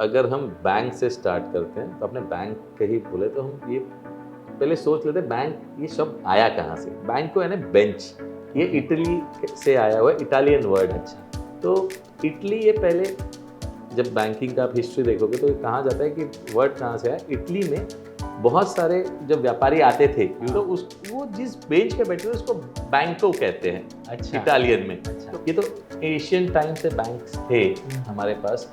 अगर हम बैंक से स्टार्ट करते हैं तो अपने बैंक के ही बोले तो हम ये पहले सोच लेते हैं बैंक ये शब्द आया कहाँ से। बैंक को है ना बेंच, ये इटली से आया हुआ है, इटालियन वर्ड है। तो इटली ये पहले जब बैंकिंग का आप हिस्ट्री देखोगे तो ये कहा जाता है कि वर्ड कहाँ से आया। इटली में बहुत सारे जब व्यापारी आते थे तो उस वो जिस बेंच पे बैठे थे उसको बैंको कहते हैं। अच्छा। इटालियन में। अच्छा। तो ये तो एशियन टाइम से बैंक्स थे हमारे पास,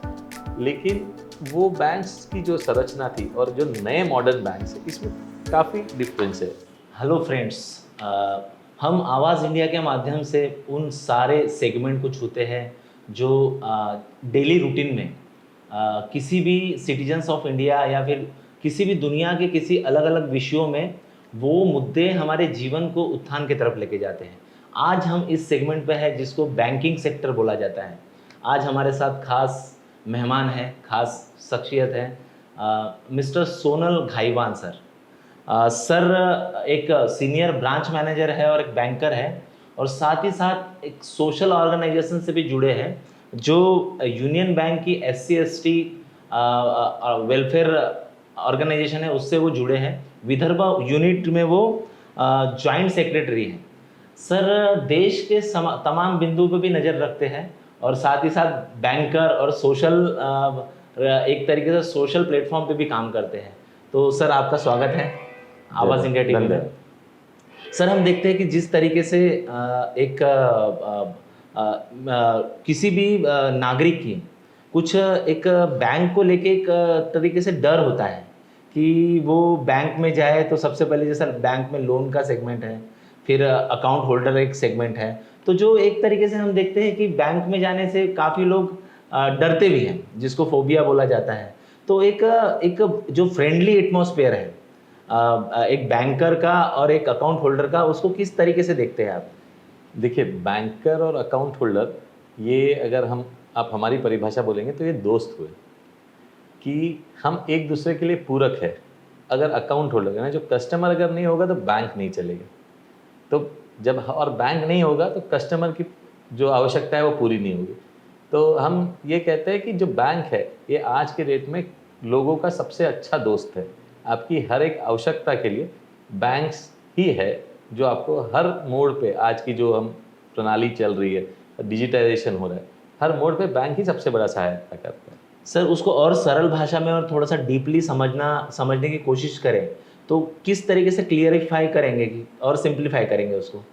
लेकिन वो बैंक्स की जो संरचना थी और जो नए मॉडर्न बैंक्स है इसमें काफ़ी डिफरेंस है। हेलो फ्रेंड्स, हम आवाज़ इंडिया के माध्यम से उन सारे सेगमेंट को छूते हैं जो डेली रूटीन में किसी भी सिटीजन्स ऑफ इंडिया या फिर किसी भी दुनिया के किसी अलग अलग विषयों में वो मुद्दे हमारे जीवन को उत्थान की तरफ लेके जाते हैं। आज हम इस सेगमेंट पे है जिसको बैंकिंग सेक्टर बोला जाता है। आज हमारे साथ खास मेहमान हैं, खास शख्सियत हैं, मिस्टर सोनल घाईवान सर। सर एक सीनियर ब्रांच मैनेजर है और एक बैंकर है, और साथ ही साथ एक सोशल ऑर्गेनाइजेशन से भी जुड़े हैं जो यूनियन बैंक की SC/ST वेलफेयर ऑर्गेनाइजेशन है उससे वो जुड़े हैं। विदर्भ यूनिट में वो जॉइंट सेक्रेटरी हैं। सर देश के तमाम बिंदुओं पर भी नज़र रखते हैं और साथ ही साथ बैंकर और सोशल एक तरीके से सोशल प्लेटफॉर्म पे भी काम करते हैं। तो सर आपका स्वागत है आवाज़ इंडिया टीवी में। सर हम देखते हैं कि जिस तरीके से किसी भी नागरिक की कुछ एक बैंक को लेके एक तरीके से डर होता है कि वो बैंक में जाए तो सबसे पहले जैसा बैंक में लोन का सेगमेंट है, फिर अकाउंट होल्डर एक सेगमेंट है। तो जो एक तरीके से हम देखते हैं कि बैंक में जाने से काफ़ी लोग डरते भी हैं, जिसको फोबिया बोला जाता है। तो एक जो फ्रेंडली एटमॉस्फेयर है एक बैंकर का और एक अकाउंट होल्डर का, उसको किस तरीके से देखते हैं आप? देखिए, बैंकर और अकाउंट होल्डर ये अगर आप हमारी परिभाषा बोलेंगे तो ये दोस्त हुए कि हम एक दूसरे के लिए पूरक है। अगर अकाउंट होल्डर है ना, जो कस्टमर अगर नहीं होगा तो बैंक नहीं चलेगा। तो जब और बैंक नहीं होगा तो कस्टमर की जो आवश्यकता है वो पूरी नहीं होगी। तो हम ये कहते हैं कि जो बैंक है ये आज के डेट में लोगों का सबसे अच्छा दोस्त है। आपकी हर एक आवश्यकता के लिए बैंक्स ही है जो आपको हर मोड़ पे, आज की जो हम प्रणाली चल रही है, डिजिटाइजेशन हो रहा है, हर मोड़ पे बैंक ही सबसे बड़ा सहायता करता है। सर उसको और सरल भाषा में और थोड़ा सा डीपली समझने की कोशिश करें तो किस तरीके से क्लियरिफाई करेंगे कि और सिंप्लीफाई करेंगे उसको?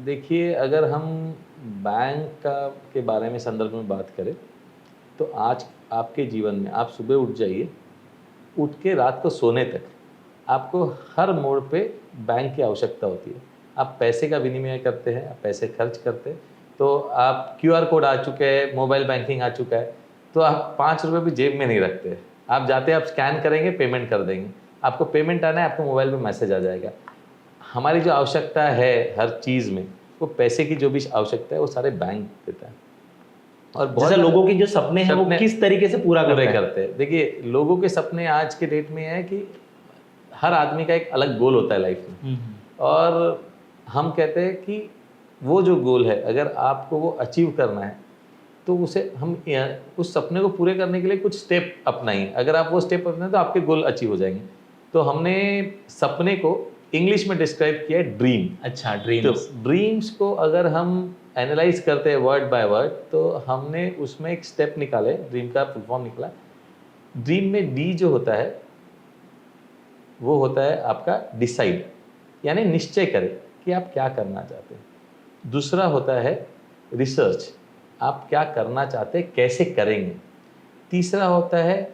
देखिए, अगर हम बैंक के बारे में संदर्भ में बात करें तो आज आपके जीवन में आप सुबह उठ जाइए, उठ के रात को सोने तक आपको हर मोड़ पे बैंक की आवश्यकता होती है। आप पैसे का विनिमय करते हैं, आप पैसे खर्च करते हैं, तो आप QR कोड आ चुके हैं, मोबाइल बैंकिंग आ चुका है, तो आप 5 रुपये भी जेब में नहीं रखते। आप जाते हैं, आप स्कैन करेंगे, पेमेंट कर देंगे। आपको पेमेंट आना है, आपको मोबाइल पे मैसेज आ जाएगा। हमारी जो आवश्यकता है हर चीज़ में, वो पैसे की जो भी आवश्यकता है वो सारे बैंक देता है। और बहुत लोगों के जो सपने हैं वो किस तरीके से पूरे करते हैं। देखिए, लोगों के सपने आज के डेट में है कि हर आदमी का एक अलग गोल होता है लाइफ में, और हम कहते हैं कि वो जो गोल है अगर आपको वो अचीव करना है तो उसे हम उस सपने को पूरे करने के लिए कुछ स्टेप अपनाएं। अगर आप वो स्टेप अपनाएं तो आपके गोल अचीव हो जाएंगे। तो हमने सपने को इंग्लिश में डिस्क्राइब किया है ड्रीम। अच्छा, ड्रीम्स। तो ड्रीम्स को अगर हम एनालाइज करते हैं वर्ड बाय वर्ड तो हमने उसमें एक स्टेप निकाले, ड्रीम का फुल फॉर्म निकला। ड्रीम में डी जो होता है वो होता है आपका डिसाइड, यानी निश्चय करें कि आप क्या करना चाहते हैं। दूसरा होता है रिसर्च, आप क्या करना चाहते हैं, कैसे करेंगे। तीसरा होता है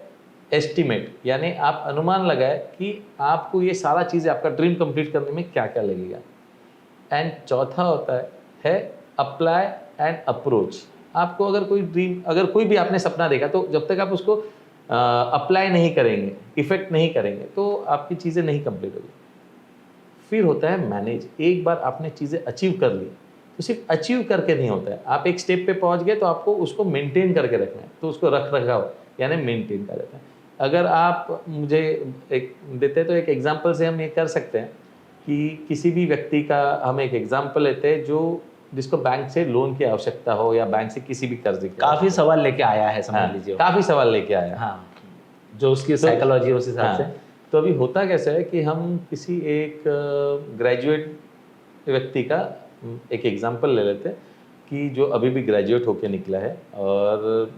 एस्टिमेट, यानी आप अनुमान लगाए कि आपको ये सारा चीज़ें आपका ड्रीम कंप्लीट करने में क्या क्या लगेगा। एंड चौथा होता है अप्लाई एंड अप्रोच। आपको अगर कोई भी आपने सपना देखा तो जब तक आप उसको अप्लाई नहीं करेंगे, इफेक्ट नहीं करेंगे, तो आपकी चीज़ें नहीं कंप्लीट होगी। फिर होता है मैनेज। एक बार आपने चीज़ें अचीव कर ली तो सिर्फ अचीव करके नहीं होता है, आप एक स्टेप पे पहुंच गए तो आपको उसको मेंटेन करके रखना है। तो उसको रख रखाव यानी मेंटेन कर देता है। अगर आप मुझे एक देते तो एक एग्जांपल से हम ये कर सकते हैं कि किसी भी व्यक्ति का हम एक एग्जांपल लेते हैं जो जिसको बैंक से लोन की आवश्यकता हो या बैंक से किसी भी कर्ज की काफी सवाल लेके आया है, समझ हाँ, लीजिए। काफी सवाल लेके आया। हाँ, जो उसकी साइकोलॉजी उस हिसाब से। हाँ, तो अभी होता कैसा है कि हम किसी एक ग्रेजुएट व्यक्ति का एक एग्जांपल ले लेते हैं कि जो अभी भी ग्रेजुएट होके निकला है और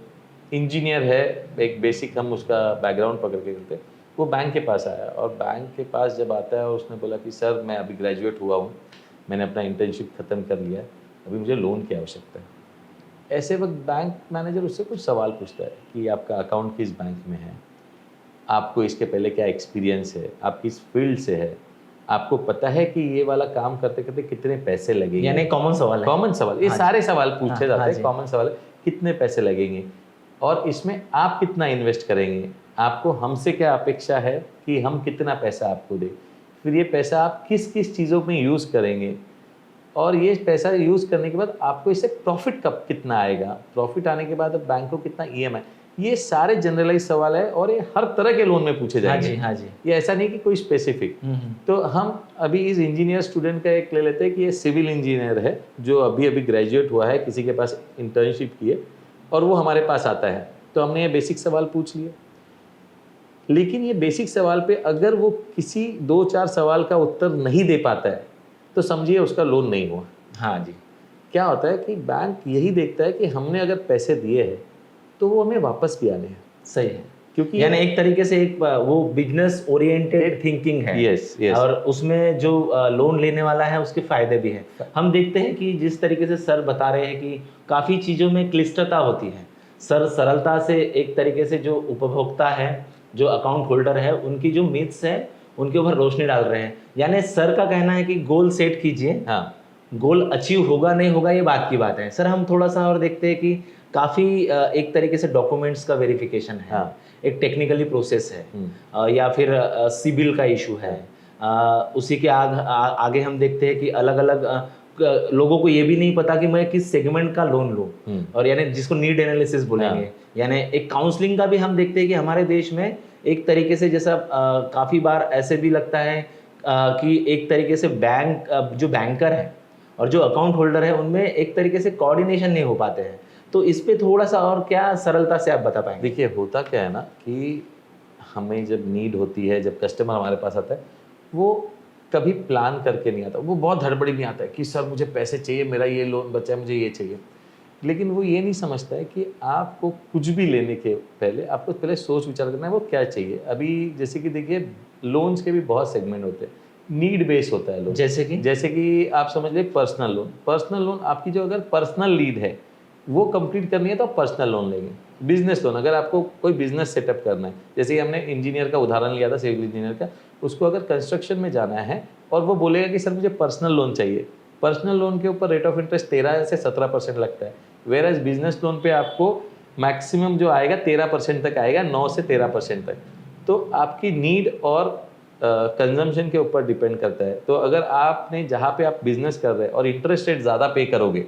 इंजीनियर है, एक बेसिक हम उसका बैकग्राउंड पकड़ के चलते हैं। वो बैंक के पास आया और बैंक के पास जब आता है और उसने बोला कि सर मैं अभी ग्रेजुएट हुआ हूँ, मैंने अपना इंटर्नशिप ख़त्म कर लिया है, अभी मुझे लोन की आवश्यकता है। ऐसे वक्त बैंक मैनेजर उससे कुछ सवाल पूछता है कि आपका अकाउंट किस बैंक में है, आपको इसके पहले क्या एक्सपीरियंस है, आप किस फील्ड से है, आपको पता है कि ये वाला काम करते करते कितने पैसे लगेंगे। यानी कॉमन सवाल है। कॉमन सवाल, ये हाँ सारे सवाल पूछे हाँ, जाते हाँ हैं, जी। कॉमन सवाल है, कितने पैसे लगेंगे और इसमें आप कितना इन्वेस्ट करेंगे, आपको हमसे क्या अपेक्षा है कि हम कितना पैसा आपको दें, फिर ये पैसा आप किस किस चीज़ों में यूज़ करेंगे और ये पैसा यूज़ करने के बाद आपको इससे प्रॉफिट कब कितना आएगा, प्रॉफिट आने के बाद अब बैंक को कितना ईएमआई, ये सारे जनरलाइज सवाल है और ये हर तरह के लोन में पूछे हाँ जाएंगे। जी, हाँ जी। ये ऐसा नहीं कि कोई स्पेसिफिक। तो हम अभी इस इंजीनियर स्टूडेंट का एक ले लेते हैं कि ये सिविल इंजीनियर है जो अभी अभी ग्रेजुएट हुआ है, किसी के पास इंटर्नशिप की है और वो हमारे पास आता है, तो हमने ये बेसिक सवाल पूछ लिए। लेकिन ये बेसिक सवाल पे अगर वो किसी 2-4 सवाल का उत्तर नहीं दे पाता है तो समझिए उसका लोन नहीं हुआ। हाँ जी। क्या होता है कि बैंक यही देखता है कि हमने अगर पैसे दिए हैं तो वो हमें वापस भी आने हैं, सही है, क्योंकि यानी एक तरीके से एक वो बिजनेस ओरिएंटेड थिंकिंग है। Yes yes. और उसमें जो लोन लेने वाला है उसके फायदे भी हैं। हम देखते हैं कि जिस तरीके से सर बता रहे हैं कि काफ़ी चीज़ों में क्लिष्टता होती है, सर सरलता से एक तरीके से जो उपभोक्ता है, जो अकाउंट होल्डर है, उनकी जो मिथ्स है उनके ऊपर रोशनी डाल रहे हैं। यानी सर का कहना है कि गोल सेट कीजिए, हाँ, गोल अचीव होगा नहीं होगा ये बात की बात है। सर हम थोड़ा सा और देखते हैं कि काफ़ी एक तरीके से डॉक्यूमेंट्स का वेरिफिकेशन है, हाँ। एक टेक्निकली प्रोसेस है, या फिर सिबिल का इशू है। उसी के आगे हम देखते हैं कि अलग अलग लोगों को ये भी नहीं पता कि मैं किस सेगमेंट का लोन लूँ, और यानी जिसको नीड एनालिसिस बोलेंगे। यानी एक काउंसलिंग का भी हम देखते हैं कि हमारे देश में एक तरीके से जैसा काफ़ी बार ऐसे भी लगता है कि एक तरीके से बैंक जो बैंकर है और जो अकाउंट होल्डर है उनमें एक तरीके से कोऑर्डिनेशन नहीं हो पाते हैं। तो इस पे थोड़ा सा और क्या सरलता से आप बता पाएंगे? देखिए होता क्या है ना कि हमें जब नीड होती है, जब कस्टमर हमारे पास आता है, वो कभी प्लान करके नहीं आता, वो बहुत हड़बड़ी में आता है कि सर मुझे पैसे चाहिए, मेरा ये लोन बचा है, मुझे ये चाहिए। लेकिन वो ये नहीं समझता है कि आपको कुछ भी लेने के पहले आपको पहले सोच विचार करना है वो क्या चाहिए। अभी जैसे कि देखिए लोन्स के भी बहुत सेगमेंट होते हैं, नीड बेस होता है लोन। जैसे कि आप समझ लीजिए पर्सनल लोन। पर्सनल लोन आपकी जो अगर पर्सनल नीड है वो कंप्लीट करनी है तो आप पर्सनल लोन लेंगे। बिजनेस लोन, अगर आपको कोई बिजनेस सेटअप करना है, जैसे कि हमने इंजीनियर का उदाहरण लिया था, सिविल इंजीनियर का, उसको अगर कंस्ट्रक्शन में जाना है और वो बोलेगा कि सर मुझे पर्सनल लोन चाहिए, पर्सनल लोन के ऊपर रेट ऑफ इंटरेस्ट 13 से 17% लगता है, वेयर एज बिजनेस लोन पे आपको मैक्सिमम जो आएगा 13% तक आएगा, 9 से 13% तक। तो आपकी नीड और कंजम्पशन के ऊपर डिपेंड करता है। तो अगर आपने जहाँ पे आप बिजनेस कर रहे हैं और इंटरेस्ट रेट ज़्यादा पे करोगे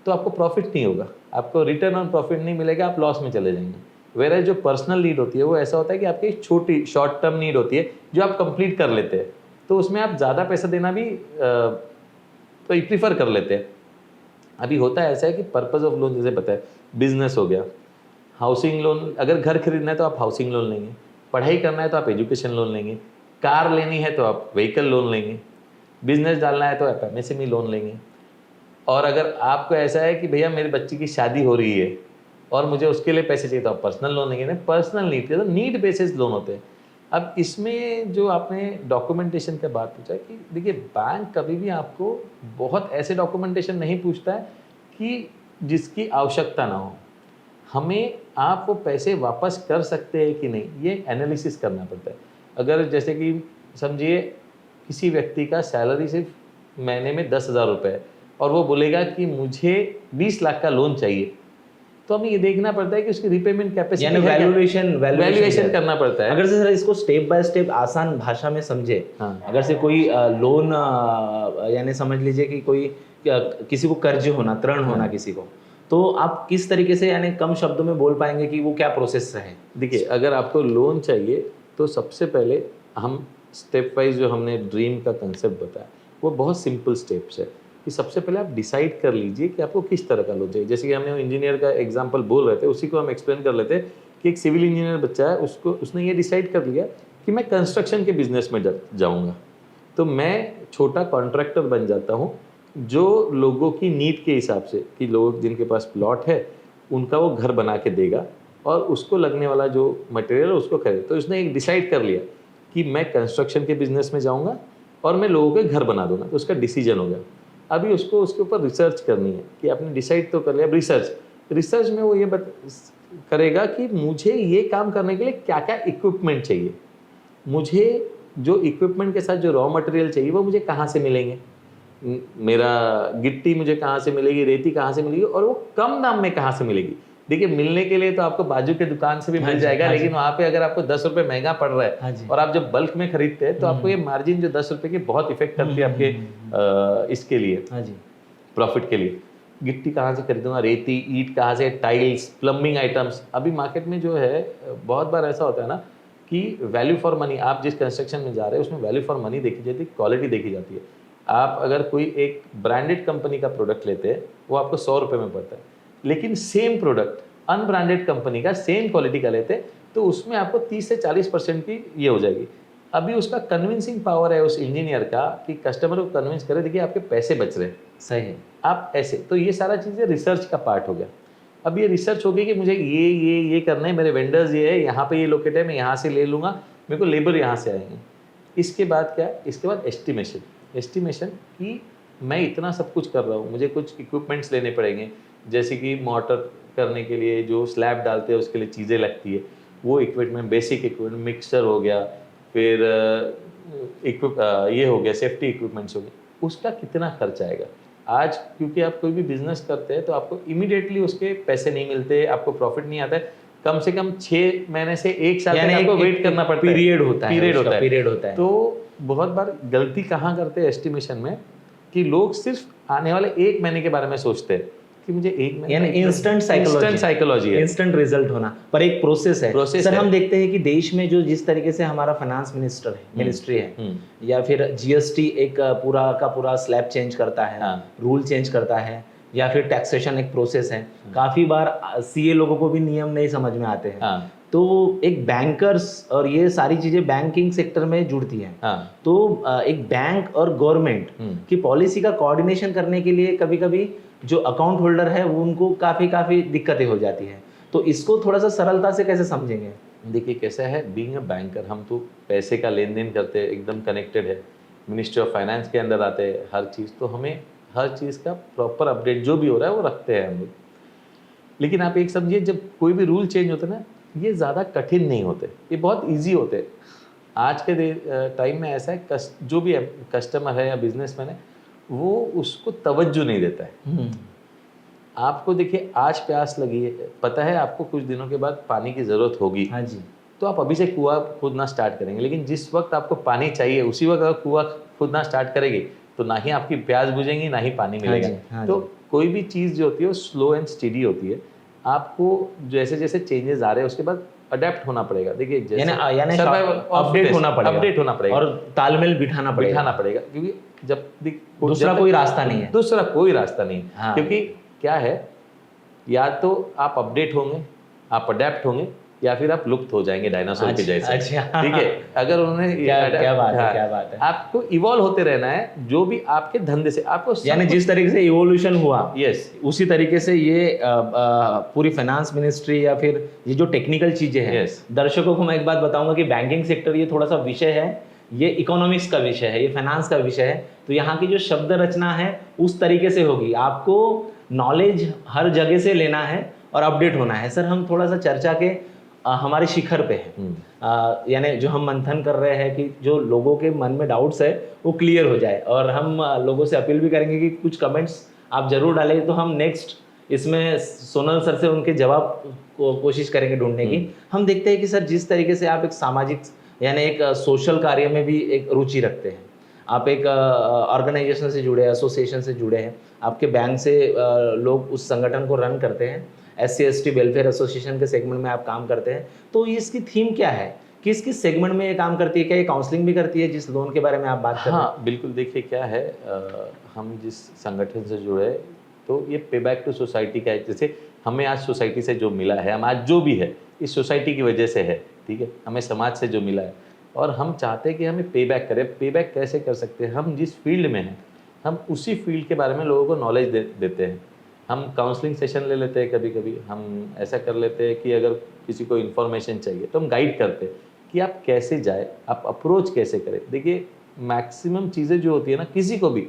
तो आपको प्रॉफिट नहीं होगा, आपको रिटर्न ऑन प्रॉफिट नहीं मिलेगा, आप लॉस में चले जाएंगे। वेयर जो पर्सनल नीड होती है वो ऐसा होता है कि आपकी छोटी शॉर्ट टर्म नीड होती है जो आप कंप्लीट कर लेते हैं, तो उसमें आप ज़्यादा पैसा देना भी तो प्रीफर कर लेते हैं। अभी होता है ऐसा है कि पर्पज़ ऑफ लोन जैसे बताया, बिजनेस हो गया, हाउसिंग लोन, अगर घर खरीदना है तो आप हाउसिंग लोन लेंगे, पढ़ाई करना है तो आप एजुकेशन लोन लेंगे, कार लेनी है तो आप व्हीकल लोन लेंगे, बिजनेस डालना है तो आप एमएसएमई लोन लेंगे। और अगर आपको ऐसा है कि भैया मेरे बच्चे की शादी हो रही है और मुझे उसके लिए पैसे चाहिए तो आप पर्सनल लोन लेंगे। पर्सनल नीड के तो नीड बेसिस लोन होते हैं। अब इसमें जो आपने डॉक्यूमेंटेशन का बात पूछा कि देखिए बैंक कभी भी आपको बहुत ऐसे डॉक्यूमेंटेशन नहीं पूछता है कि जिसकी आवश्यकता ना हो। हमें आप वो पैसे वापस कर सकते हैं कि नहीं, ये एनालिसिस करना पड़ता है। अगर जैसे कि समझिए किसी व्यक्ति का सैलरी सिर्फ महीने में 10,000 रुपये है और वो बोलेगा कि मुझे 20 लाख का लोन चाहिए, तो हमें ये देखना पड़ता है कि उसकी रिपेमेंट कैपेसिटी, यानी वैल्यूएशन करना पड़ता है। अगर से सर इसको स्टेप बाय स्टेप आसान भाषा में समझे, हाँ। अगर से कोई लोन यानी समझ लीजिए कि कोई किसी को कर्ज होना, ऋण होना किसी को, तो आप किस तरीके से यानी कम शब्दों में बोल पाएंगे कि वो क्या प्रोसेस है? देखिए अगर आपको लोन चाहिए तो सबसे पहले हम स्टेप वाइज जो हमने ड्रीम का कंसेप्ट बताया वो बहुत सिंपल स्टेप्स है। कि सबसे पहले आप डिसाइड कर लीजिए कि आपको किस तरह का लोन चाहिए। जैसे कि हमने इंजीनियर का एग्जांपल बोल रहे थे, उसी को हम एक्सप्लेन कर लेते कि एक सिविल इंजीनियर बच्चा है, उसने ये डिसाइड कर लिया कि मैं कंस्ट्रक्शन के बिजनेस में जाऊँगा, तो मैं छोटा कॉन्ट्रैक्टर बन जाता हूँ जो लोगों की नीड के हिसाब से, कि लोग जिनके पास प्लॉट है उनका वो घर बना के देगा और उसको लगने वाला जो मटेरियल है उसको खरीद। तो उसने एक डिसाइड कर लिया कि मैं कंस्ट्रक्शन के बिजनेस में जाऊंगा और मैं लोगों के घर बना दूंगा, तो उसका डिसीजन हो गया। अभी उसको उसके ऊपर रिसर्च करनी है कि आपने डिसाइड तो कर लिया। अब रिसर्च में वो ये करेगा कि मुझे ये काम करने के लिए क्या क्या इक्विपमेंट चाहिए, मुझे जो इक्विपमेंट के साथ जो रॉ मटेरियल चाहिए वो मुझे कहाँ से मिलेंगे, मेरा गिट्टी मुझे कहाँ से मिलेगी, रेती कहाँ से मिलेगी, और वो कम दाम में कहाँ से मिलेगी। देखिए, मिलने के लिए तो आपको बाजू के दुकान से भी मिल जाएगा, लेकिन वहाँ पे अगर आपको 10 रुपये महंगा पड़ रहा है और आप जब बल्क में खरीदते हैं तो आपको ये मार्जिन जो 10 रुपये की बहुत इफेक्ट करती है आपके इसके लिए, प्रॉफिट के लिए। गिट्टी कहाँ से खरीदूंगा, रेती ईंट कहाँ से, टाइल्स, प्लम्बिंग आइटम्स। अभी मार्केट में जो है बहुत बार ऐसा होता है ना कि वैल्यू फॉर मनी, आप जिस कंस्ट्रक्शन में जा रहे हैं उसमें वैल्यू फॉर मनी देखी जाती है, क्वालिटी देखी जाती है। आप अगर कोई एक ब्रांडेड कंपनी का प्रोडक्ट लेते हैं वो आपको 100 रुपये में पड़ता है, लेकिन सेम प्रोडक्ट अनब्रांडेड कंपनी का सेम क्वालिटी का लेते हैं तो उसमें आपको 30 से 40% की ये हो जाएगी। अभी उसका कन्विंसिंग पावर है उस इंजीनियर का कि कस्टमर को कन्विंस करे, देखिए आपके पैसे बच रहे हैं, सही है, आप ऐसे। तो ये सारा चीज़ें रिसर्च का पार्ट हो गया। अब ये रिसर्च हो गई कि मुझे ये करना है, मेरे वेंडर्स ये है, यहाँ पे ये लोकेट है, मैं यहाँ से ले लूँगा, मेरे को लेबर यहाँ से आएंगे। इसके बाद क्या, इसके बाद एस्टिमेशन कि मैं इतना सब कुछ कर रहा हूँ, मुझे कुछ इक्विपमेंट्स लेने पड़ेंगे, जैसे कि मोटर करने के लिए जो स्लैब डालते हैं उसके लिए चीज़ें लगती है, वो इक्विपमेंट, बेसिक इक्विपमेंट, मिक्सचर हो गया, फिर ये हो गया, सेफ्टी इक्विपमेंट्स हो गए, उसका कितना खर्च आएगा। आज क्योंकि आप कोई भी बिजनेस करते हैं तो आपको इमीडिएटली उसके पैसे नहीं मिलते, आपको प्रॉफिट नहीं आता है, कम से कम 6 महीने से 1 साल तक आपको वेट करना पड़ता है, पीरियड होता है। तो बहुत बार गलती कहाँ करते हैं एस्टिमेशन में कि लोग सिर्फ आने वाले 1 महीने के बारे में सोचते हैं कि मुझे 1 महीने, यानी इंस्टेंट साइकोलॉजी है, इंस्टेंट रिजल्ट होना, पर एक प्रोसेस है। सर, हम देखते हैं कि देश में जो जिस तरीके से हमारा फाइनेंस मिनिस्ट्री है या फिर जीएसटी एक पूरा का पूरा स्लैब चेंज करता है, रूल चेंज करता है, या फिर टैक्सेशन एक प्रोसेस है, काफी बार सीए लोगों को भी नियम नहीं समझ में आते हैं, तो एक बैंकर्स और ये सारी चीजें बैंकिंग सेक्टर में जुड़ती हैं, तो एक बैंक और गवर्नमेंट की पॉलिसी का कोऑर्डिनेशन करने के लिए कभी कभी जो अकाउंट होल्डर है वो उनको काफी दिक्कतें हो जाती हैं, तो इसको थोड़ा सा सरलता से कैसे समझेंगे? देखिए कैसा है, बीइंग अ बैंकर हम तो पैसे का लेन देन करते हैं, एकदम कनेक्टेड है, मिनिस्ट्री ऑफ फाइनेंस के अंदर आते हैं हर चीज़, तो हमें हर चीज़ का प्रॉपर अपडेट जो भी हो रहा है वो रखते हैं हम लोग। लेकिन आप एक समझिए, जब कोई भी रूल चेंज होता है ना, ये ज़्यादा कठिन नहीं होते, ये बहुत ईजी होते। आज के टाइम में ऐसा है, जो भी कस्टमर है या बिजनेसमैन है वो उसको तवज्जो नहीं देता है। आपको देखिए, आज प्यास लगी है, पता है आपको कुछ दिनों के बाद पानी की ज़रूरत होगी, हाँ जी, तो आप अभी से कुआं खोदना स्टार्ट करेंगे, लेकिन जिस वक्त आपको पानी चाहिए उसी वक्त अगर कुआं खोदना स्टार्ट करेंगे तो ना ही आपकी प्यास बुझेंगी ना ही पानी मिलेगा। हाँ तो कोई भी चीज़ जो होती है वो स्लो एंड स्टेडी होती है, आपको जैसे जैसे चेंजेस आ रहे हैं उसके बाद अडेप्ट होना पड़ेगा। देखिए यानी अपडेट होना पड़ेगा और तालमेल बिठाना पड़ेगा, क्योंकि जब दूसरा कोई रास्ता नहीं है। हाँ। क्योंकि क्या है, या तो आप अपडेट होंगे, आप अडेप्ट होंगे, या फिर आप लुप्त हो जाएंगे डायनासोर के जैसे। ठीक है, अगर उन्होंने क्या बात है, आपको इवॉल्व होते रहना है, जो भी आपके धंधे से आपको, यानी जिस तरीके से इवोल्यूशन हुआ, यस, उसी तरीके से ये पूरी फाइनेंस मिनिस्ट्री या फिर ये जो टेक्निकल चीजें हैं, दर्शकों को मैं एक बात बताऊंगा कि बैंकिंग सेक्टर ये थोड़ा सा विषय है, ये इकोनॉमिक्स का विषय है, ये फाइनेंस का विषय है, तो यहाँ की जो शब्द रचना है उस तरीके से होगी। आपको नॉलेज हर जगह से लेना है और अपडेट होना है। सर, हम थोड़ा सा चर्चा के हमारे शिखर पे हैं, यानी जो हम मंथन कर रहे हैं कि जो लोगों के मन में डाउट्स है वो क्लियर हो जाए, और हम लोगों से अपील भी करेंगे कि कुछ कमेंट्स आप जरूर डालें, तो हम नेक्स्ट इसमें सोनल सर से उनके जवाब को कोशिश करेंगे ढूंढने की। हम देखते हैं कि सर, जिस तरीके से आप एक सामाजिक यानी एक सोशल कार्य में भी एक रुचि रखते हैं, आप एक ऑर्गेनाइजेशन से जुड़े, एसोसिएशन से जुड़े हैं, आपके बैंक से लोग उस संगठन को रन करते हैं, SC ST वेलफेयर एसोसिएशन के सेगमेंट में आप काम करते हैं, तो इसकी थीम क्या है किस किस सेगमेंट में ये काम करती है? क्या ये काउंसलिंग भी करती है जिस लोन के बारे में आप बात कर रहे हैं? हाँ बिल्कुल, देखिए क्या है, हम जिस संगठन से जुड़े तो ये पे बैक टू सोसाइटी का है। जैसे हमें आज सोसाइटी से जो मिला है, हम आज जो भी है इस सोसाइटी की वजह से है, ठीक है, हमें समाज से जो मिला है और हम चाहते हैं कि हमें पे बैक करें। पे बैक कैसे कर सकते हैं? हम जिस फील्ड में हैं हम उसी फील्ड के बारे में लोगों को नॉलेज देते हैं। हम काउंसलिंग सेशन ले लेते हैं, कभी कभी हम ऐसा कर लेते हैं कि अगर किसी को इन्फॉर्मेशन चाहिए तो हम गाइड करते हैं कि आप कैसे जाए, आप अप्रोच कैसे करें। देखिए मैक्सिमम चीज़ें जो होती है ना, किसी को भी,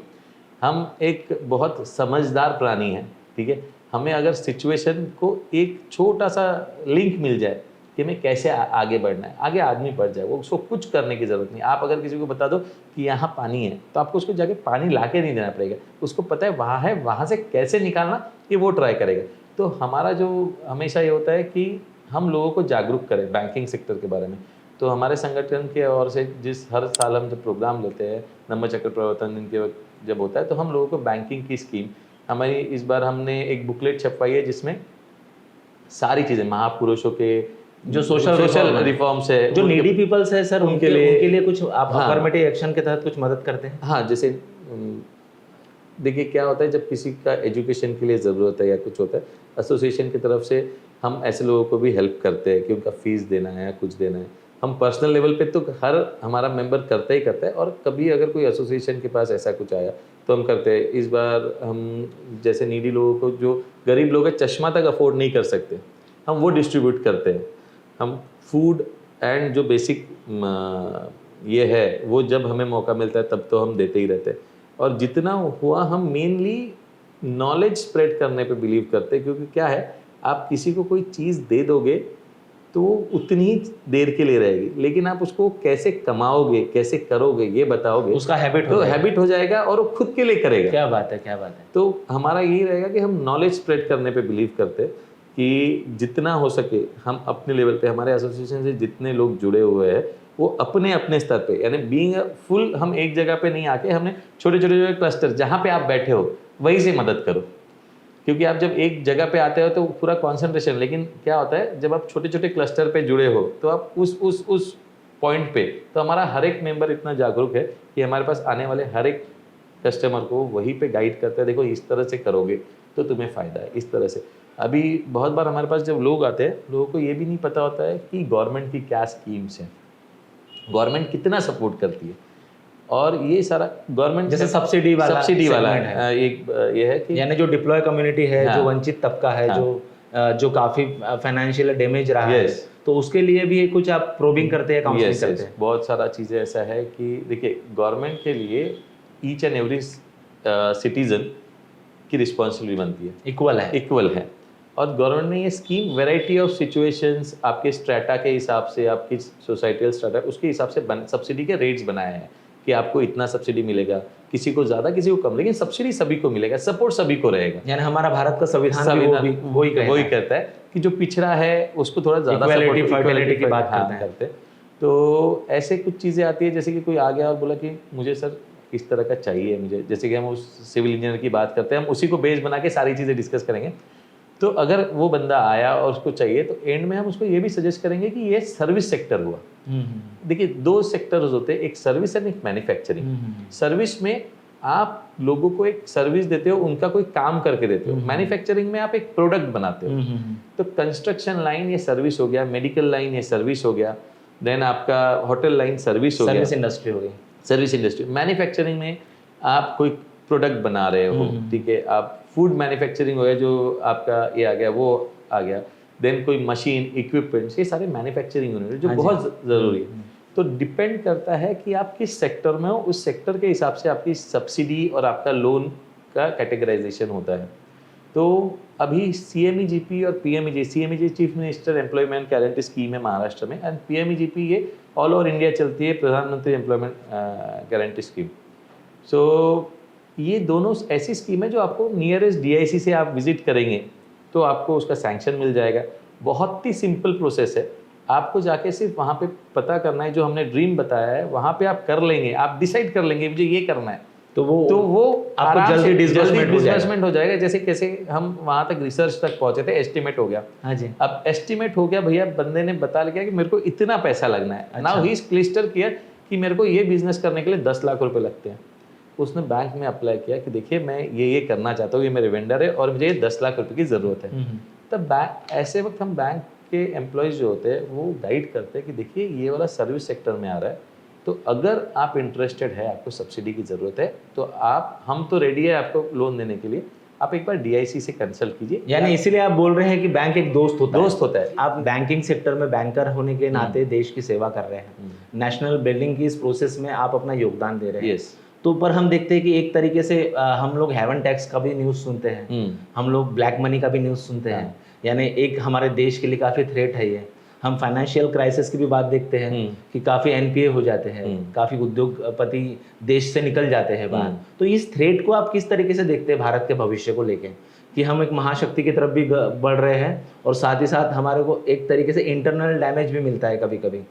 हम एक बहुत समझदार प्राणी हैं, ठीक है, हमें अगर सिचुएशन को एक छोटा सा लिंक मिल जाए कि हमें कैसे आगे बढ़ना है, आगे आदमी बढ़ जाए, वो उसको कुछ करने की ज़रूरत नहीं। आप अगर किसी को बता दो कि यहाँ पानी है तो आपको उसको जाके पानी ला के नहीं देना पड़ेगा, उसको पता है वहाँ है, वहाँ से कैसे निकालना ये वो ट्राई करेगा। तो हमारा जो हमेशा ये होता है कि हम लोगों को जागरूक करें बैंकिंग सेक्टर के बारे में। तो हमारे संगठन के ओर से जिस हर साल हम जब प्रोग्राम लेते हैं, नंबर चक्र प्रवर्तन दिन के वक्त जब होता है, तो हम लोगों को बैंकिंग की स्कीम, हमारी इस बार हमने एक बुकलेट छपवाई है जिसमें सारी चीज़ें महापुरुषों के जो सोशल रिफॉर्म्स है, जो नीडी पीपल्स है सर, उनके लिए कुछ आप हाँ, अफर्मेटिव एक्शन के तहत कुछ मदद करते हैं? हाँ, जैसे देखिए क्या होता है, जब किसी का एजुकेशन के लिए ज़रूरत है या कुछ होता है, एसोसिएशन की तरफ से हम ऐसे लोगों को भी हेल्प करते हैं कि उनका फीस देना है या कुछ देना है। हम पर्सनल लेवल पे तो हर हमारा मेंबर करता ही करता है, और कभी अगर कोई एसोसिएशन के पास ऐसा कुछ आया तो हम करते हैं। इस बार हम जैसे नीडी लोगों को, जो गरीब लोग हैं, चश्मा तक अफोर्ड नहीं कर सकते, हम वो डिस्ट्रीब्यूट करते हैं। हम फूड एंड जो बेसिक ये है वो जब हमें मौका मिलता है तब तो हम देते ही रहते हैं। और जितना हुआ हम मेनली नॉलेज स्प्रेड करने पे बिलीव करते हैं, क्योंकि क्या है, आप किसी को कोई चीज़ दे दोगे तो वो उतनी ही देर के लिए रहेगी, लेकिन आप उसको कैसे कमाओगे, कैसे करोगे ये बताओगे, उसका हैबिट तो हैबिट हो जाएगा और वो खुद के लिए करेगा। क्या बात है, क्या बात है। तो हमारा यही रहेगा कि हम नॉलेज स्प्रेड करने पे बिलीव करते हैं कि जितना हो सके हम अपने लेवल पे, हमारे एसोसिएशन से जितने लोग जुड़े हुए हैं वो अपने अपने स्तर पे, यानी बीइंग फुल, हम एक जगह पे नहीं आके, हमने छोटे छोटे जो क्लस्टर जहाँ पे आप बैठे हो वहीं से मदद करो। क्योंकि आप जब एक जगह पे आते हो तो पूरा कंसंट्रेशन, लेकिन क्या होता है जब आप छोटे छोटे क्लस्टर पे जुड़े हो तो आप उस पॉइंट पे, तो हमारा हर एक मेंबर इतना जागरूक है कि हमारे पास आने वाले हर एक कस्टमर को वहीं पे गाइड करता है, देखो इस तरह से करोगे तो तुम्हें फ़ायदा है, इस तरह से। अभी बहुत बार हमारे पास जब लोग आते हैं, लोगों को ये भी नहीं पता होता है कि गवर्नमेंट की क्या स्कीम्स हैं, गवर्नमेंट कितना सपोर्ट करती है, और ये सारा गवर्नमेंट जैसे सब्सिडी वाला है। एक ये है कि यानी जो डिप्लॉय कम्युनिटी है, हाँ, जो वंचित तबका है, हाँ, जो काफी फाइनेंशियल डैमेज रहा है, तो उसके लिए भी कुछ आप प्रोबिंग करते हैं, काउंसलिंग करते हैं? बहुत सारा चीज़ें ऐसा है कि देखिए गवर्नमेंट के लिए ईच एंड एवरी सिटीजन की रिस्पॉन्सिबिलिटी बनती है, इक्वल है। और गवर्नमेंट ने ये स्कीम वैरायटी ऑफ सिचुएशंस, आपके स्ट्रेटा के हिसाब से, आपकी सोसाइटल स्ट्रेटा उसके हिसाब से सब्सिडी के रेट्स बनाए हैं कि आपको इतना सब्सिडी मिलेगा, किसी को ज़्यादा किसी को कम, लेकिन सब्सिडी सभी को मिलेगा, सपोर्ट सभी को रहेगा। यानी हमारा भारत का संविधान वही कहता है कि जो पिछड़ा है उसको थोड़ा ज़्यादा इक्वालिटी की बात करते हैं। तो ऐसे कुछ चीज़ें आती है, जैसे कि कोई आ गया और बोला कि मुझे सर इस तरह का चाहिए मुझे, जैसे कि हम उस सिविल इंजीनियर की बात करते हैं, हम उसी को बेस बना के सारी चीज़ें डिस्कस करेंगे। तो अगर वो बंदा आया और उसको चाहिए तो एंड में हम उसको ये भी सजेस्ट करेंगे कि ये सर्विस सेक्टर हुआ। देखिए दो सेक्टर्स होते हैं, एक सर्विस एंड एक मैन्युफैक्चरिंग। सर्विस में आप लोगों को एक सर्विस देते हो, उनका कोई काम करके देते हो। मैन्युफैक्चरिंग में आप एक प्रोडक्ट बनाते हो। तो कंस्ट्रक्शन लाइन ये सर्विस हो गया, मेडिकल लाइन ये सर्विस हो गया, देन आपका होटल लाइन सर्विस हो गया, सर्विस इंडस्ट्री हो गई, सर्विस इंडस्ट्री। मैन्युफैक्चरिंग में आप कोई प्रोडक्ट बना रहे हो, ठीक है, आप फूड मैन्युफैक्चरिंग हो गया, जो आपका ये आ गया वो आ गया, देन कोई मशीन इक्विपमेंट्स, ये सारे मैन्युफैक्चरिंग यूनिट जो बहुत ज़रूरी है। तो डिपेंड करता है कि आप किस सेक्टर में हो, उस सेक्टर के हिसाब से आपकी सब्सिडी और आपका लोन का कैटेगराइजेशन होता है। तो अभी CMEGP और PMEG, CMEG chief minister employment guarantee scheme है महाराष्ट्र में, एंड PMEGP ये ऑल ओवर इंडिया चलती है, प्रधानमंत्री एम्प्लॉयमेंट गारंटी स्कीम। सो ये दोनों ऐसी स्कीम है जो आपको नियरेस्ट DIC से आप विजिट करेंगे तो आपको उसका सैंक्शन मिल जाएगा। बहुत ही सिंपल प्रोसेस है, आपको जाके सिर्फ वहाँ पे पता करना है, जो हमने ड्रीम बताया है वहाँ पे आप कर लेंगे, आप डिसाइड कर लेंगे मुझे ये करना है, तो वो आपको आराम जल्दी से डिसबर्समेंट हो जाएगा। डिसबर्समेंट हो जाएगा। जैसे कैसे हम वहां तक रिसर्च तक पहुंचे थे, एस्टिमेट हो गया। हाँ जी। अब एस्टिमेट हो गया भैया, बंदे ने बता लिया कि मेरे को इतना पैसा लगना है। अच्छा। Now he is clyster clear कि मेरे को ये बिजनेस करने के लिए 10 लाख रुपए लगते हैं। उसने बैंक में अप्लाई किया कि देखिए मैं ये करना चाहता हूँ, ये मेरे वेंडर है और मुझे 10 लाख रुपए की ज़रूरत है। तब बैंक, ऐसे वक्त हम बैंक के एम्प्लॉयज़ जो होते हैं वो गाइड करते हैं कि देखिए ये वाला सर्विस सेक्टर में आ रहा है, तो अगर आप इंटरेस्टेड है, आपको सब्सिडी की ज़रूरत है, तो हम तो रेडी है आपको लोन देने के लिए, आप एक बार DIC से कंसल्ट कीजिए। यानी इसीलिए आप बोल रहे हैं कि बैंक एक दोस्त होता है। है। आप बैंकिंग सेक्टर में बैंकर होने के नाते देश की सेवा कर रहे हैं, नेशनल बिल्डिंग की इस प्रोसेस में आप अपना योगदान दे रहे हैं। यस। तो पर हम देखते हैं कि एक तरीके से हम लोग हेवन टैक्स का भी न्यूज़ सुनते हैं, हम लोग ब्लैक मनी का भी न्यूज़ सुनते हैं। यानी एक हमारे देश के लिए काफ़ी थ्रेट है ये। हम फाइनेंशियल क्राइसिस की भी बात देखते हैं कि काफ़ी NPA हो जाते हैं, काफ़ी उद्योगपति देश से निकल जाते हैं बाहर। तो इस थ्रेट को आप किस तरीके से देखते हैं भारत के भविष्य को लेके, कि हम एक महाशक्ति की तरफ भी बढ़ रहे हैं और साथ ही साथ हमारे को एक तरीके से इंटरनल डैमेज भी मिलता है कभी कभी।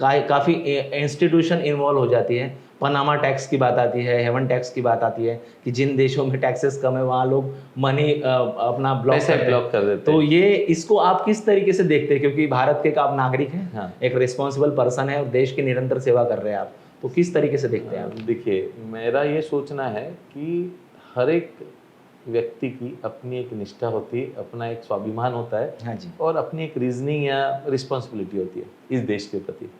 काफ़ी इंस्टीट्यूशन इन्वॉल्व हो जाती है। पनामा टैक्स की बात आती है, हेवन टैक्स की बात आती है कि जिन देशों में टैक्सेस कम है वहाँ लोग मनी अपना ब्लॉक कर देते। तो ये इसको आप किस तरीके से देखते हैं, क्योंकि भारत के आप नागरिक हैं, हाँ। एक रिस्पॉन्सिबल पर्सन है और देश की निरंतर सेवा कर रहे हैं आप, तो किस तरीके से देखते हैं आप? देखिए, मेरा ये सोचना है कि हर एक व्यक्ति की अपनी एक निष्ठा होती है, अपना एक स्वाभिमान होता है। हाँ जी। और अपनी एक रीजनिंग या रिस्पॉन्सिबिलिटी होती है इस देश के प्रति।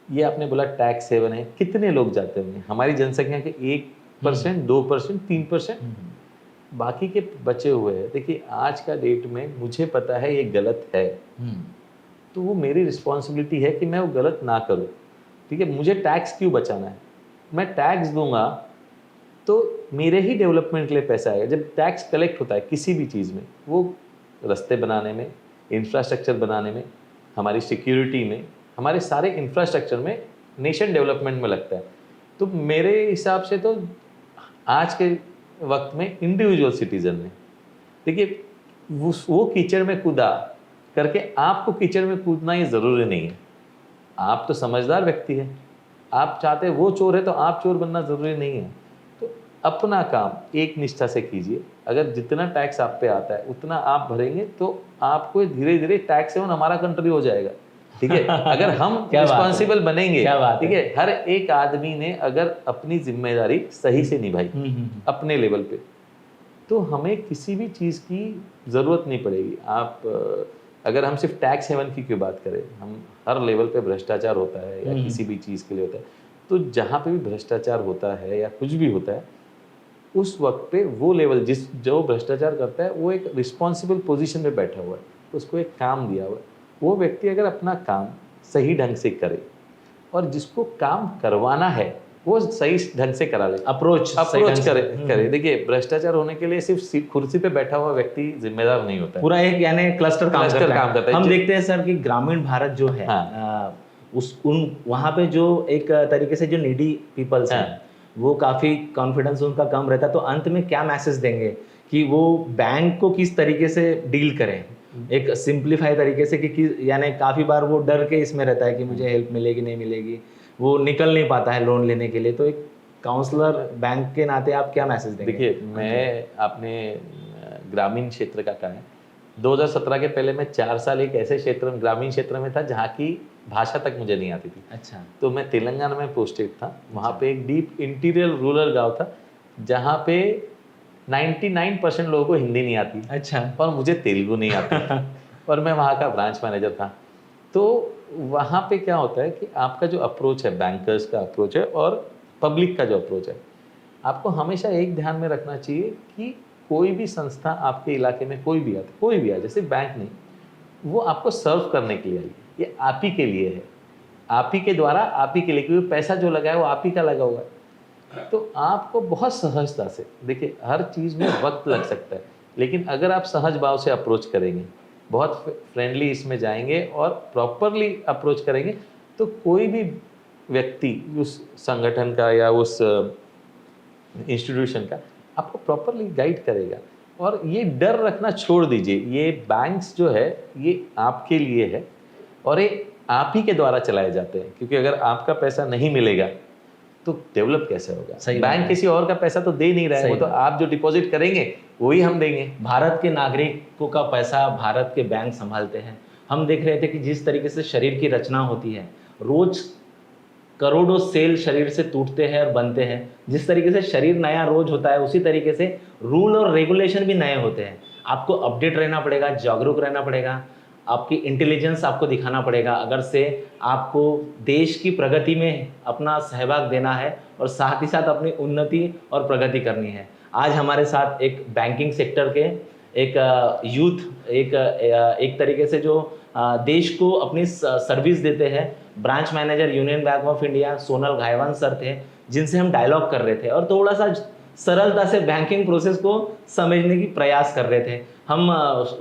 ये आपने बोला टैक्स हेवन है, कितने लोग जाते होंगे? हमारी जनसंख्या के 1%, 2%, 3%, बाकी के बचे हुए हैं। देखिए आज का डेट में मुझे पता है ये गलत है, तो वो मेरी रिस्पॉन्सिबिलिटी है कि मैं वो गलत ना करूँ। ठीक है, मुझे टैक्स क्यों बचाना है? मैं टैक्स दूंगा तो मेरे ही डेवलपमेंट के लिए पैसा आएगा। जब टैक्स कलेक्ट होता है किसी भी चीज़ में, वो रास्ते बनाने में, इंफ्रास्ट्रक्चर बनाने में, हमारी सिक्योरिटी में, हमारे सारे इंफ्रास्ट्रक्चर में, नेशन डेवलपमेंट में लगता है। तो मेरे हिसाब से तो आज के वक्त में इंडिविजुअल सिटीजन ने, देखिए वो कीचड़ में कूदा करके आपको कीचड़ में कूदना ये ज़रूरी नहीं है। आप तो समझदार व्यक्ति हैं, आप चाहते वो चोर है तो आप चोर बनना ज़रूरी नहीं है। तो अपना काम एक निष्ठा से कीजिए। अगर जितना टैक्स आप पे आता है उतना आप भरेंगे तो आपको धीरे धीरे टैक्स हेवन हमारा कंट्री हो जाएगा। ठीक है, अगर हम रिस्पॉन्सिबल बनेंगे, ठीक है, हर एक आदमी ने अगर अपनी जिम्मेदारी सही से निभाई अपने लेवल पे, तो हमें किसी भी चीज़ की ज़रूरत नहीं पड़ेगी। आप अगर हम सिर्फ टैक्स हेवन की क्यों बात करें, हम हर लेवल पे भ्रष्टाचार होता है या किसी भी चीज़ के लिए होता है, तो जहाँ पे भी भ्रष्टाचार होता है या कुछ भी होता है, उस वक्त पे वो लेवल जो भ्रष्टाचार करता है वो एक रिस्पॉन्सिबल पोजीशन पे बैठा हुआ है, उसको एक काम दिया हुआ है। वो व्यक्ति अगर अपना काम सही ढंग से करे और जिसको काम करवाना है वो सही ढंग से करा ले, अप्रोच करे। देखिए भ्रष्टाचार होने के लिए सिर्फ कुर्सी पे बैठा हुआ व्यक्ति जिम्मेदार नहीं होता है, पूरा एक यानी क्लस्टर काम करता है। हम देखते हैं सर कि ग्रामीण भारत जो है, वहाँ पे जो एक तरीके से जो नीडी पीपल्स हैं वो काफ़ी कॉन्फिडेंस उनका कम रहता है। तो अंत में क्या मैसेज देंगे कि वो बैंक को किस तरीके से डील करें, एक सिंप्लीफाई तरीके से, कि यानी काफ़ी बार वो डर के इसमें रहता है कि मुझे हेल्प मिलेगी नहीं मिलेगी, वो निकल नहीं पाता है लोन लेने के लिए। तो एक काउंसलर बैंक के नाते आप क्या मैसेज देंगे? देखिए, मैं अपने ग्रामीण क्षेत्र का कहा है, 2017 के पहले मैं 4 साल एक ऐसे ग्रामीण क्षेत्र में था जहाँ की भाषा तक मुझे नहीं आती थी। अच्छा। तो मैं तेलंगाना में पोस्टेड था। वहाँ पे एक डीप इंटीरियर रूरल गांव था जहाँ पे 99% लोगों को हिंदी नहीं आती। अच्छा। और मुझे तेलुगु नहीं आती और मैं वहाँ का ब्रांच मैनेजर था। तो वहाँ पे क्या होता है कि आपका जो अप्रोच है, बैंकर्स का अप्रोच है और पब्लिक का जो अप्रोच है, आपको हमेशा एक ध्यान में रखना चाहिए कि कोई भी संस्था आपके इलाके में कोई भी आए, जैसे बैंक नहीं, वो आपको सर्व करने के लिए आई, ये आप ही के लिए है, आप ही के द्वारा, आप ही के लिए, क्योंकि पैसा जो लगा है वो आप ही का लगा हुआ है। तो आपको बहुत सहजता से, देखिए हर चीज़ में वक्त लग सकता है, लेकिन अगर आप सहज भाव से अप्रोच करेंगे, बहुत फ्रेंडली इसमें जाएंगे और प्रॉपरली अप्रोच करेंगे, तो कोई भी व्यक्ति उस संगठन का या उस इंस्टीट्यूशन का आपको प्रॉपरली गाइड करेगा। और ये डर रखना छोड़ दीजिए, ये बैंक्स जो है ये आपके लिए है और ये आप ही के द्वारा चलाए जाते हैं, क्योंकि अगर आपका पैसा नहीं मिलेगा तो डेवलप कैसे होगा? सही बात बैंक है। किसी और का पैसा तो दे नहीं रहा है, सही वो तो बात। आप जो डिपॉजिट करेंगे वही हम देंगे। भारत के नागरिकों का पैसा भारत के बैंक संभालते हैं। हम देख रहे थे कि जिस तरीके से शरीर की रचना होती है, रोज करोड़ों सेल शरीर से टूटते हैं और बनते हैं। जिस तरीके से शरीर नया रोज होता है, उसी तरीके से रूल और रेगुलेशन भी नए होते हैं। आपको अपडेट रहना पड़ेगा, जागरूक रहना पड़ेगा, आपकी इंटेलिजेंस आपको दिखाना पड़ेगा, अगर से आपको देश की प्रगति में अपना सहभाग देना है और साथ ही साथ अपनी उन्नति और प्रगति करनी है। आज हमारे साथ एक बैंकिंग सेक्टर के एक यूथ एक तरीके से जो देश को अपनी सर्विस देते हैं, branch manager Union Bank of India Sonal Ghaiwan sir थे, जिनसे हम डायलॉग कर रहे थे और थोड़ा सा सरलता से बैंकिंग प्रोसेस को समझने की प्रयास कर रहे थे। हम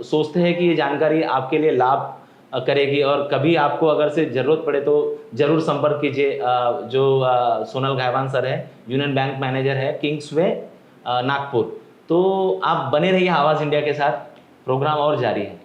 सोचते हैं कि ये जानकारी आपके लिए लाभ करेगी और कभी आपको अगर से ज़रूरत पड़े तो ज़रूर संपर्क कीजिए। जो सोनल घायवान सर है, यूनियन बैंक मैनेजर है, किंग्सवे नागपुर। तो आप बने रहिए आवाज़ इंडिया के साथ, प्रोग्राम और जारी है।